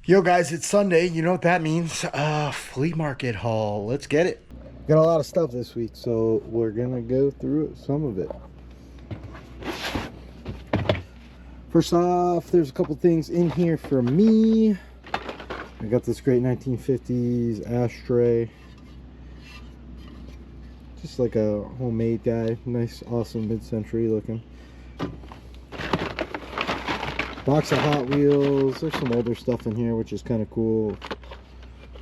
Yo guys, it's Sunday. You know what that means? Flea market haul. Let's get it. Got a lot of stuff this week, so we're gonna go through some of it. First off, there's a couple things in here for me. I got this great 1950s ashtray. Just like a homemade guy. Nice, awesome mid-century looking. Box of Hot Wheels. There's some older stuff in here, which is kind of cool.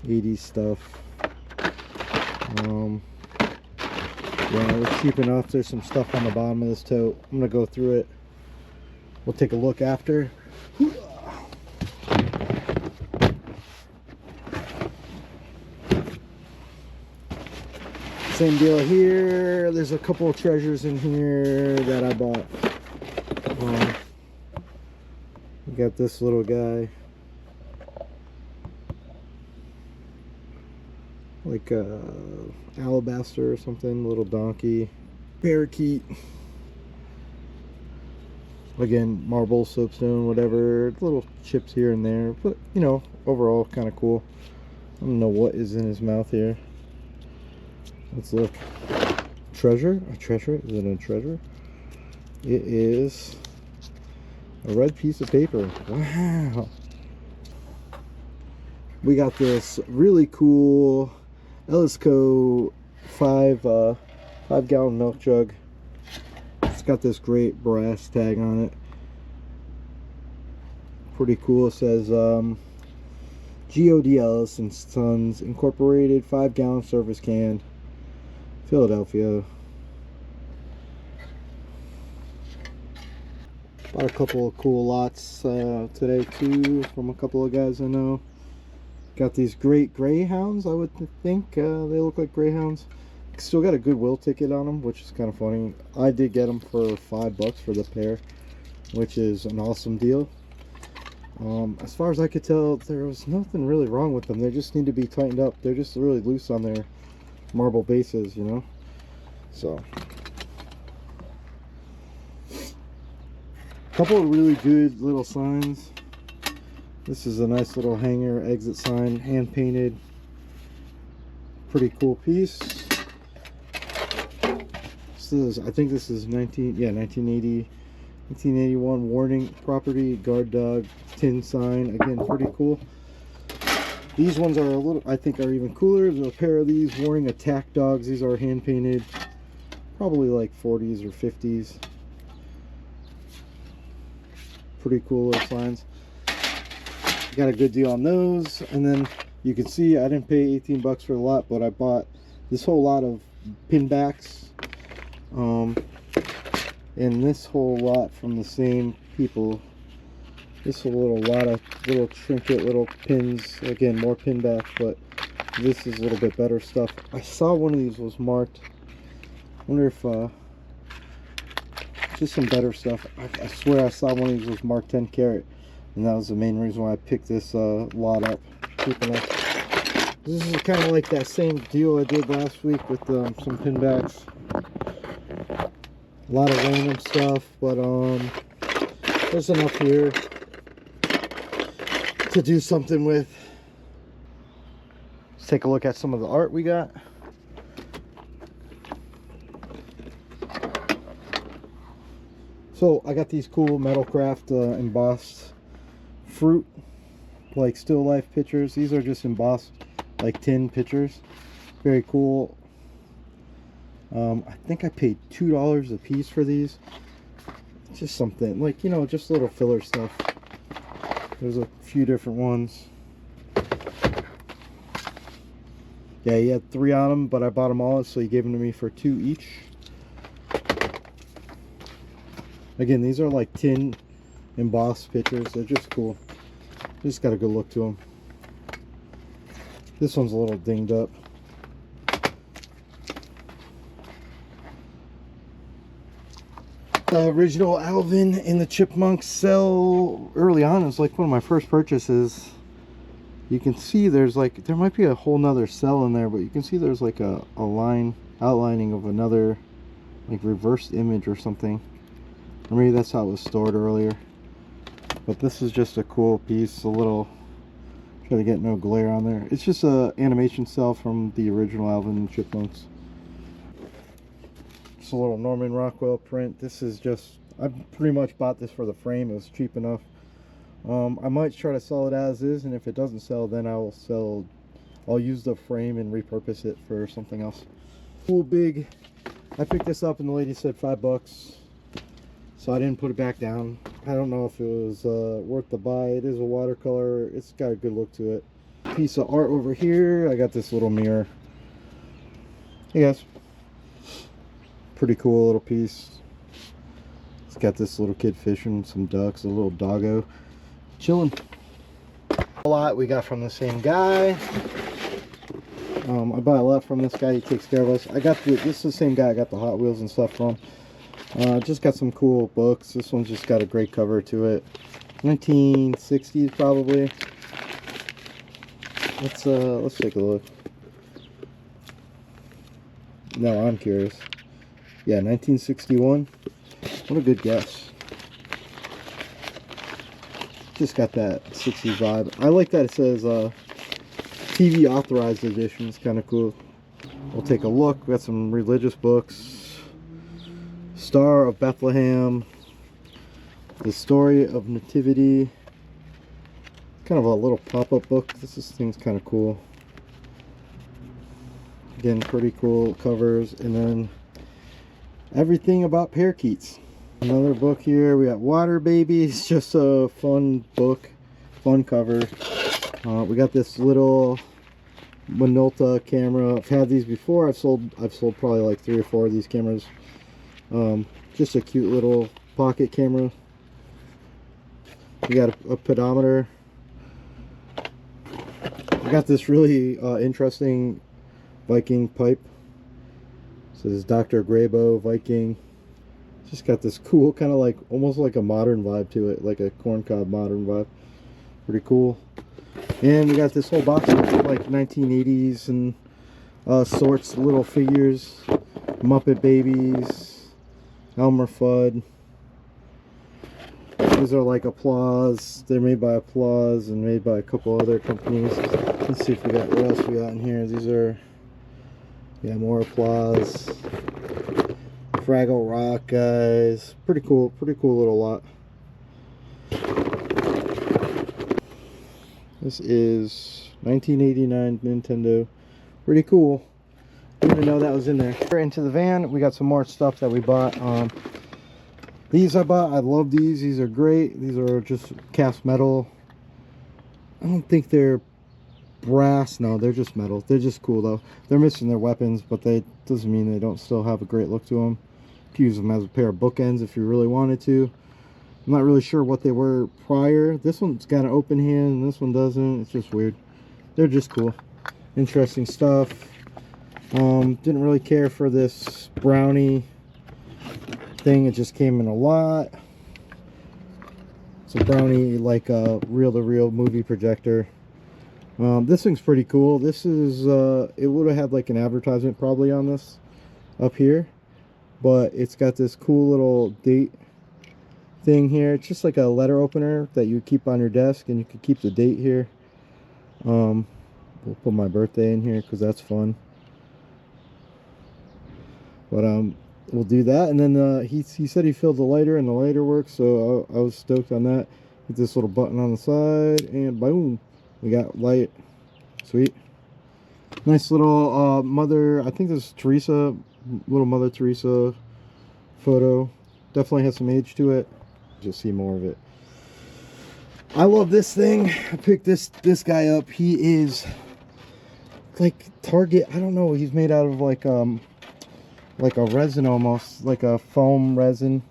80s stuff. Yeah, it's cheap enough. There's some stuff on the bottom of this tote. I'm gonna go through it. We'll take a look after. Same deal here. There's a couple of treasures in here that I bought. We got this little guy, like alabaster or something, little donkey, parakeet. Again, marble, soapstone, whatever. Little chips here and there, but you know, overall kind of cool. I don't know what is in his mouth here. Let's look. Treasure? A treasure? Is it a treasure? It is a red piece of paper. Wow. We got this really cool Ellisco 5-gallon milk jug. It's got this great brass tag on it. Pretty cool. It says G.O.D. Ellis and Sons Incorporated 5-gallon service can, Philadelphia. Bought a couple of cool lots today too from a couple of guys I know. Got these great greyhounds. I would think they look like greyhounds. Still got a Goodwill ticket on them, which is kind of funny. I did get them for $5 for the pair, which is an awesome deal. As far as I could tell, there was nothing really wrong with them. They just need to be tightened up. They're just really loose on their marble bases, you know. So couple of really good little signs. This is a nice little hanger exit sign, hand painted. Pretty cool piece. This is, I think this is 1981 warning property guard dog tin sign. Again, pretty cool. These ones are a little, I think, are even cooler. There's a pair of these warning attack dogs. These are hand painted, probably like 40s or 50s. Pretty cool little signs. Got a good deal on those. And then you can see I didn't pay 18 bucks for the lot, but I bought this whole lot of pin backs, and this whole lot from the same people. This whole little lot of little trinket little pins. Again, more pin backs, but this is a little bit better stuff. I saw one of these was marked. I wonder if just some better stuff. I swear I saw one of these was marked 10 karat, and that was the main reason why I picked this lot up. This is kind of like that same deal I did last week with some pin backs. A lot of random stuff, but there's enough here to do something with. Let's take a look at some of the art we got. So I got these cool Metalcraft embossed fruit, like still life pictures. These are just embossed like tin pictures. Very cool. I think I paid $2 a piece for these. Just something like, you know, just little filler stuff. There's a few different ones. Yeah, he had 3 on them, but I bought them all, so he gave them to me for 2 each. Again, these are like tin embossed pictures. They're just cool. Just got a good look to them. This one's a little dinged up. The original Alvin in the Chipmunks cell early on. It was like one of my first purchases. You can see there's like, there might be a whole nother cell in there, but you can see there's like a line outlining of another like reversed image or something. Or maybe that's how it was stored earlier. But this is just a cool piece, a little Try to get no glare on there. It's just a animation cell from the original Alvin and Chipmunks. It's a little Norman Rockwell print. This is just, I pretty much bought this for the frame. It was cheap enough. I might try to sell it as is, and if it doesn't sell, then I'll use the frame and repurpose it for something else. Cool big. I picked this up and the lady said $5, so I didn't put it back down. I don't know if it was worth the buy. It is a watercolor. It's got a good look to it. Piece of art over here. I got this little mirror. Hey guys. Pretty cool little piece. It's got this little kid fishing some ducks, a little doggo chilling. A lot we got from the same guy. I buy a lot from this guy. He takes care of us. This is the same guy I got the Hot Wheels and stuff from. Just got some cool books. This one's just got a great cover to it. 1960s probably. Let's take a look. No, I'm curious. Yeah, 1961. What a good guess. Just got that 60s vibe. I like that it says TV authorized edition. It's kind of cool. We'll take a look. We got some religious books. Star of Bethlehem. The Story of Nativity. Kind of a little pop-up book. This thing's kind of cool. Again, pretty cool covers. And then everything about parakeets. Another book here. We got Water Babies. Just a fun book. Fun cover. We got this little Minolta camera. I've had these before. I've sold probably like 3 or 4 of these cameras. Just a cute little pocket camera. We got a pedometer. I got this really interesting Viking pipe. It says Dr. Graybo Viking. Just got this cool kind of like almost like a modern vibe to it, like a corncob modern vibe. Pretty cool. And we got this whole box of like 1980s and sorts, little figures, Muppet Babies, Elmer Fudd. These are like Applause. They're made by Applause and made by a couple other companies. Let's see if we got what else we got in here. These are, yeah, more Applause. Fraggle Rock guys. Pretty cool little lot. This is 1989 Nintendo. Pretty cool. Didn't even know that was in there. We're into the van. We got some more stuff that we bought. These I bought. I love these. These are great. These are just cast metal. I don't think they're brass. No, they're just metal. They're just cool though. They're missing their weapons, but they doesn't mean they don't still have a great look to them. You can use them as a pair of bookends if you really wanted to. I'm not really sure what they were prior. This one's got an open hand and this one doesn't. It's just weird. They're just cool. Interesting stuff. Didn't really care for this brownie thing. It just came in a lot. It's a brownie, like a reel-to-reel movie projector. This thing's pretty cool. This is it would have had like an advertisement probably on this up here, but it's got this cool little date thing here. It's just like a letter opener that you keep on your desk, and you can keep the date here. We'll put my birthday in here because that's fun. But we'll do that. And then he said he filled the lighter, and the lighter works, so I was stoked on that. Hit this little button on the side, and boom, we got light. Sweet. Nice little mother, I think this is Teresa, little Mother Teresa photo. Definitely has some age to it. You'll see more of it. I love this thing. I picked this guy up. He is like Target. I don't know. He's made out of like a resin, almost like a foam resin.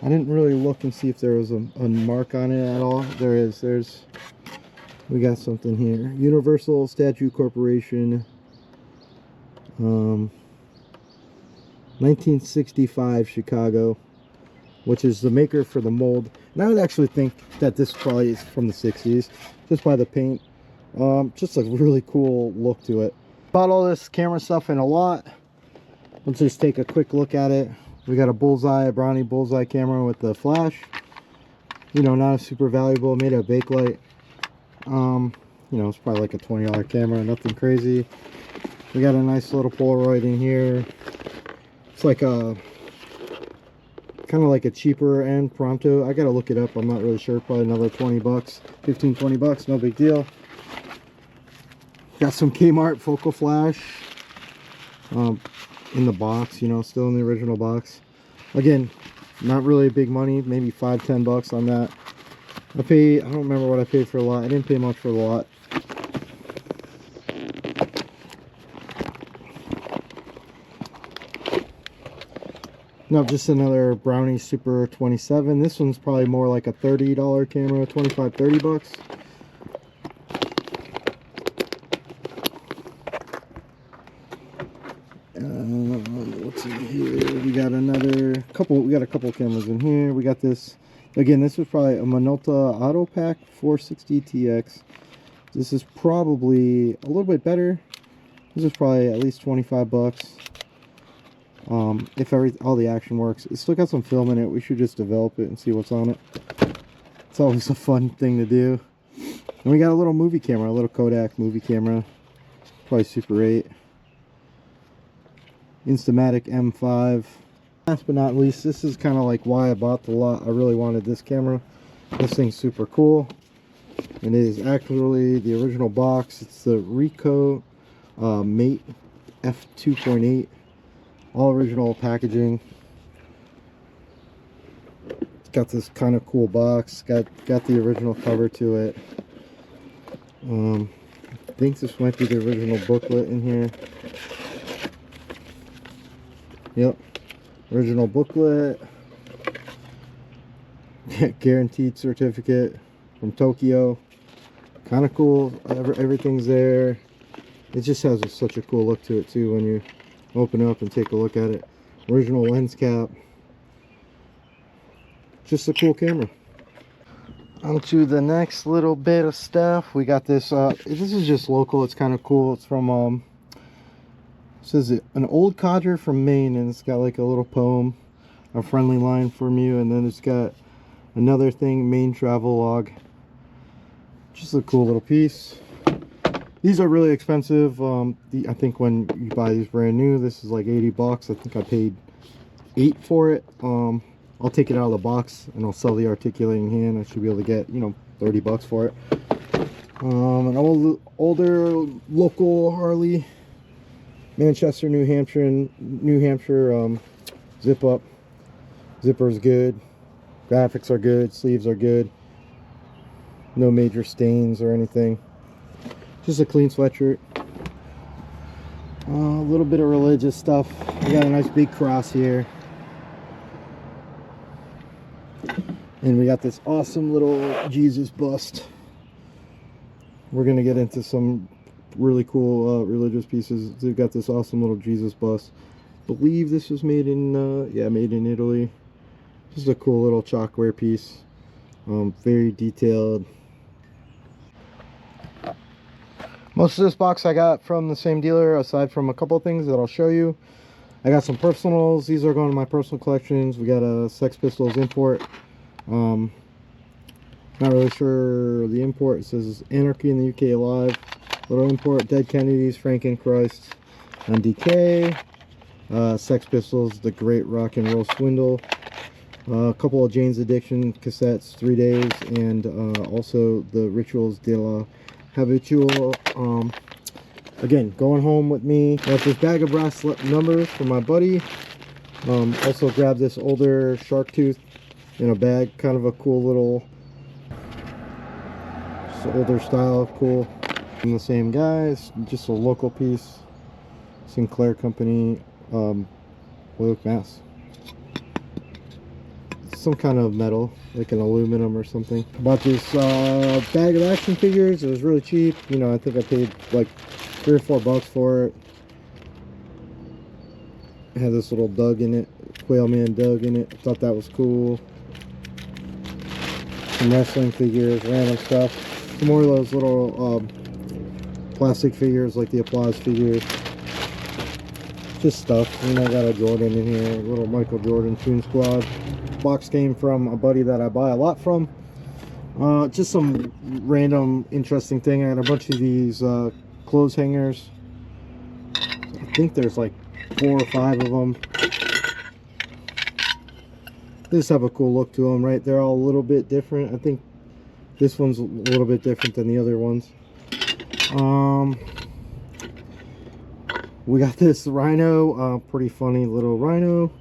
I didn't really look and see if there was a mark on it at all. There is. We got something here. Universal Statue Corporation. 1965 Chicago, which is the maker for the mold. And I would actually think that this probably is from the 60s, just by the paint. Just a really cool look to it. Bought all this camera stuff in a lot. Let's just take a quick look at it. We got a Brownie bullseye camera with the flash. You know, not super valuable, made out of Bakelite. You know, it's probably like a $20 camera, nothing crazy. We got a nice little Polaroid in here. It's like a kind of like a cheaper end Pronto. I gotta look it up, I'm not really sure. Probably another 20 bucks, 15, 20 bucks, no big deal. Got some Kmart focal flash in the box, you know, still in the original box. Again, not really big money, maybe 5-10 bucks on that. I don't remember what I paid for a lot. I didn't pay much for the lot. No, just another Brownie Super 27. This one's probably more like a $30 camera, 25, 30 bucks. What's in here? We got a couple cameras in here. We got this. Again, this was probably a Minolta Auto Pack 460 TX. This is probably a little bit better. This is probably at least 25 bucks. If all the action works. It's still got some film in it. We should just develop it and see what's on it. It's always a fun thing to do. And we got a little movie camera, a little Kodak movie camera. Probably Super 8. Instamatic M5. Last but not least, this is kind of like why I bought the lot. I really wanted this camera. This thing's super cool. And it is actually the original box. It's the Ricoh Mate f2.8. All original packaging. It's got this kind of cool box. Got the original cover to it. I think this might be the original booklet in here. Yep, original booklet. Guaranteed certificate from Tokyo. Kind of cool. Everything's there. It just has such a cool look to it too when you open it up and take a look at it. Original lens cap. Just a cool camera. On to the next little bit of stuff. We got this. This is just local. It's kind of cool. It's from it says an old codger from Maine, and it's got like a little poem, a friendly line from you, and then it's got another thing, Maine travel log. Just a cool little piece. These are really expensive. I think when you buy these brand new, this is like 80 bucks. I think I paid 8 for it. I'll take it out of the box and I'll sell the articulating hand. I should be able to get, you know, 30 bucks for it. An older local Harley, Manchester, New Hampshire zip up. Zipper's good. Graphics are good. Sleeves are good. No major stains or anything. Just a clean sweatshirt. A little bit of religious stuff. We got a nice big cross here. And we got this awesome little Jesus bust. We're going to get into some really cool religious pieces. They've got this awesome little Jesus bust. I believe this was made in, yeah, made in Italy. Just a cool little chalkware piece. Very detailed. Most of this box I got from the same dealer, aside from a couple of things that I'll show you. I got some personals. These are going to my personal collections. We got a Sex Pistols import. Not really sure the import. It says Anarchy in the UK Alive. Little import, Dead Kennedys, Frankenchrist, and DK. Sex Pistols, The Great Rock and Roll Swindle. A couple of Jane's Addiction cassettes, 3 days, and also the Rituals de la Habitual. Again, going home with me. Got this bag of brass numbers from my buddy. Also grabbed this older shark tooth in a bag. Kind of a cool little, just older style, cool. From the same guys, just a local piece. Sinclair Company, Holyoke, Mass. Some kind of metal, like an aluminum or something. Bought this bag of action figures. It was really cheap. You know, I think I paid like 3 or 4 bucks for it. It had this little Doug in it, Quail Man Doug in it. I thought that was cool. Some wrestling figures, random stuff. Some more of those little plastic figures, like the Applause figures. Just stuff. And I got a Jordan in here, a little Michael Jordan Toon Squad. Box came from a buddy that I buy a lot from. Just some random interesting thing. I got a bunch of these clothes hangers. I think there's like 4 or 5 of them. They just have a cool look to them, right? They're all a little bit different. I think this one's a little bit different than the other ones. We got this rhino, pretty funny little rhino.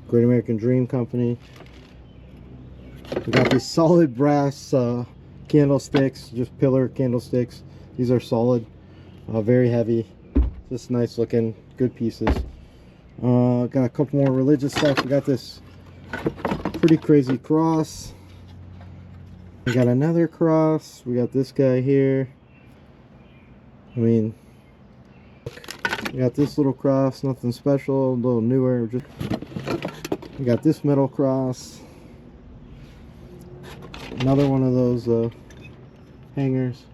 Great American Dream Company. We got these solid brass candlesticks, just pillar candlesticks. These are solid, very heavy, just nice looking, good pieces. Got a couple more religious stuff. We got this pretty crazy cross. We got another cross. We got this guy here. I mean, we got this little cross, nothing special, a little newer. We got this metal cross. Another one of those hangers.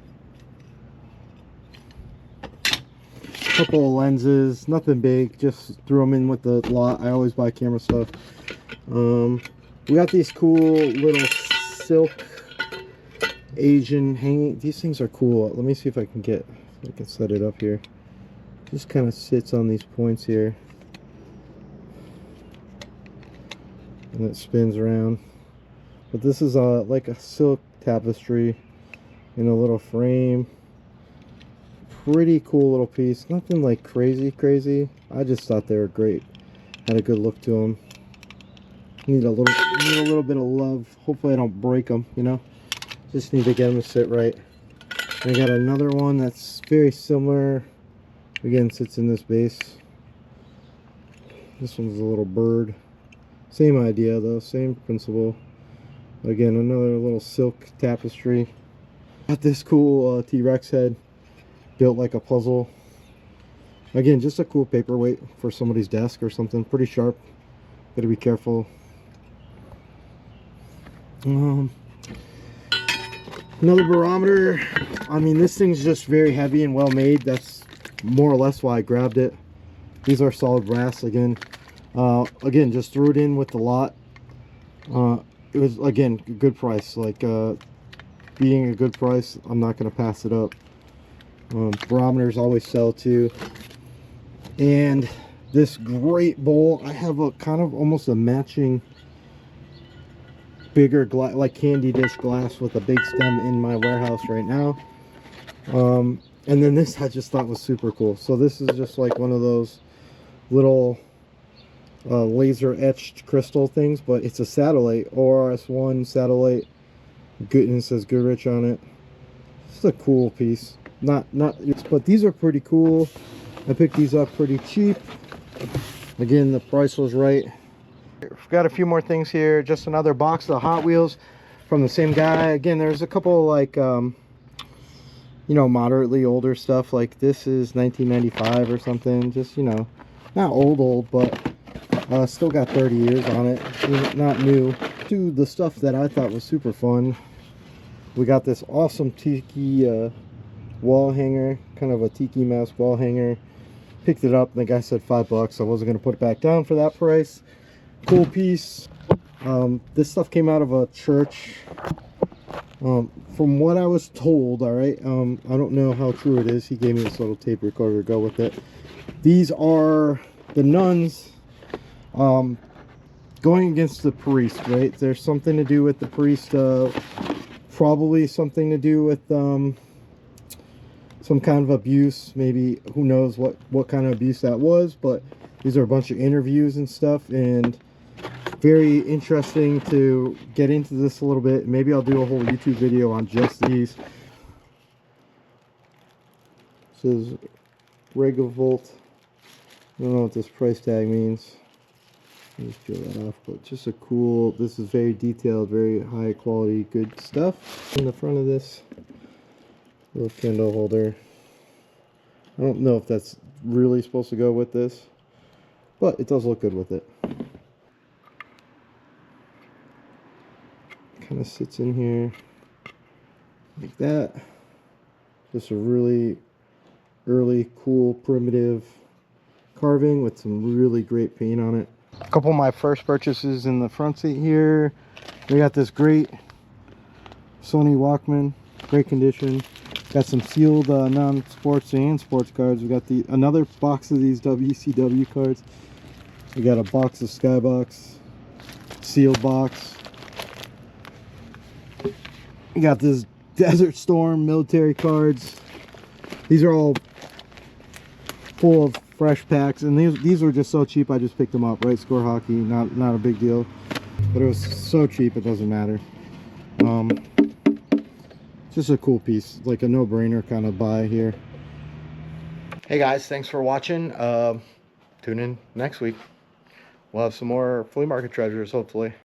Couple of lenses, nothing big, just threw them in with the lot. I always buy camera stuff. We got these cool little silk Asian hanging. These things are cool. Let me see if I can set it up here. Just kind of sits on these points here, and it spins around. But this is like a silk tapestry in a little frame. Pretty cool little piece. Nothing like crazy. I just thought they were great. Had a good look to them. Need a little bit of love. Hopefully I don't break them, you know. Just need to get them to sit right. I got another one that's very similar. Again, sits in this base. This one's a little bird. Same idea though, same principle. Again, another little silk tapestry. Got this cool T-Rex head, built like a puzzle. Again, just a cool paperweight for somebody's desk or something. Pretty sharp. Gotta be careful. Another barometer. I mean, this thing's just very heavy and well made. That's more or less why I grabbed it. These are solid brass again. Again, just threw it in with the lot. It was, again, a good price. Like, being a good price, I'm not going to pass it up. Barometers always sell too. And this great bowl, I have a kind of almost a matching bigger glass, like candy dish glass with a big stem in my warehouse right now. And then this I just thought was super cool. So this is just like one of those little laser etched crystal things, but it's a satellite, ORS-1 satellite. Good, and it says Goodrich on it. It's a cool piece. But these are pretty cool. I picked these up pretty cheap. Again, the price was right. We've got a few more things here. Just another box of Hot Wheels from the same guy. Again, there's a couple like you know, moderately older stuff. Like this is 1995 or something. Just, you know, not old, but still got 30 years on it. Not new. To the stuff that I thought was super fun. We got this awesome tiki wall hanger, kind of a tiki mask wall hanger. Picked it up, and the guy said $5. I wasn't going to put it back down for that price. Cool piece. This stuff came out of a church. From what I was told, all right, I don't know how true it is. He gave me this little tape recorder to go with it. These are the nuns going against the priest, right? There's something to do with the priest, probably something to do with some kind of abuse, maybe. Who knows what kind of abuse that was, but these are a bunch of interviews and stuff, and very interesting to get into this a little bit. Maybe I'll do a whole YouTube video on just these. This is Regavolt. I don't know what this price tag means. Let me just peel that off, but just a cool, this is very detailed, very high quality, good stuff. In the front of this little candle holder. I don't know if that's really supposed to go with this, but it does look good with it. Kind of sits in here like that. Just a really early, cool, primitive carving with some really great paint on it. A couple of my first purchases in the front seat here. We got this great Sony Walkman, great condition. Got some sealed non-sports and sports cards. We got another box of these WCW cards. We got a box of Skybox, sealed box. We got this Desert Storm military cards. These are all full of fresh packs, and these were just so cheap. I just picked them up. Right Score Hockey, not a big deal, but it was so cheap it doesn't matter. Just a cool piece, like a no-brainer kind of buy here. Hey guys, thanks for watching. Tune in next week. We'll have some more flea market treasures, hopefully.